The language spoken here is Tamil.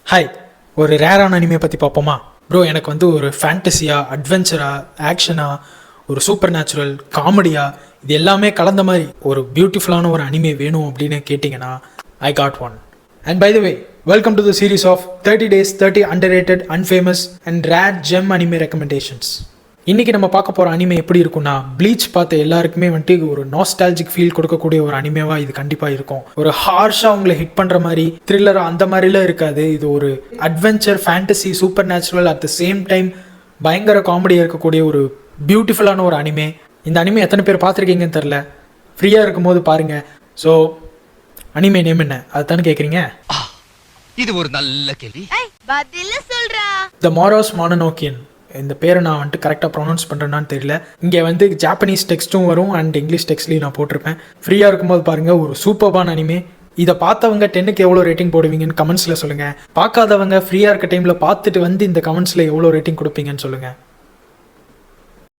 ஹாய், ஒரு ரேரான அனிமே பற்றி பார்ப்போமா? ப்ரோ, எனக்கு வந்து ஒரு ஃபேண்டசியா, அட்வென்ச்சரா, ஆக்ஷனா, ஒரு சூப்பர் நேச்சுரல், காமெடியா, இது எல்லாமே கலந்த மாதிரி ஒரு பியூட்டிஃபுல்லான ஒரு அனிமே வேணும் அப்படின்னு கேட்டிங்கன்னா I got one. And by the way, welcome to the series of 30 days 30 underrated, unfamous and rare gem anime recommendations. இன்றைக்கி நம்ம பார்க்க போகிற அனிமே எப்படி இருக்குன்னா, ப்ளீச் பார்த்த எல்லாருக்குமே வந்துட்டு ஒரு நாஸ்டாலஜிக் ஃபீல் கொடுக்கக்கூடிய ஒரு அனிமேவாக இது கண்டிப்பாக இருக்கும். ஒரு ஹார்ஷாக உங்களை ஹிட் பண்ணுற மாதிரி, த்ரில்லராக அந்த மாதிரிலாம் இருக்காது. இது ஒரு adventure, fantasy, super natural, at the same time பயங்கர காமெடியாக இருக்கக்கூடிய ஒரு பியூட்டிஃபுல்லான ஒரு அனிமே. இந்த அனிமே எத்தனை பேர் பார்த்துருக்கீங்கன்னு தெரில. ஃப்ரீயாக இருக்கும்போது பாருங்கள். ஸோ அனிமே நேம் என்ன, அதுதானே கேட்குறீங்க? இது ஒரு நல்ல கேள்வி. த மோரோஸ் மோனோனோக்கியன். இந்த பேரை நான் வந்துட்டு கரெக்டாக ப்ரொனவுன்ஸ் பண்ணுறேன்னான்னு தெரியல. இங்கே வந்து ஜாப்பனீஸ் டெக்ஸ்ட்டும் வரும் அண்ட் இங்கிலீஷ் டெக்ஸ்ட்லேயும் நான் போட்டிருப்பேன். ஃப்ரீயாக இருக்கும்போது பாருங்கள். ஒரு சூப்பர்பான அனிமே. இதை பார்த்தவங்க 10க்கு எவ்வளோ ரேட்டிங் போடுவீங்கன்னு கமெண்ட்ஸில் சொல்லுங்கள். பார்க்காதவங்க ஃப்ரீயாக இருக்க டைமில் பார்த்துட்டு வந்து இந்த கமெண்ட்ஸில் எவ்வளோ ரேட்டிங் கொடுப்பீங்கன்னு சொல்லுங்கள்.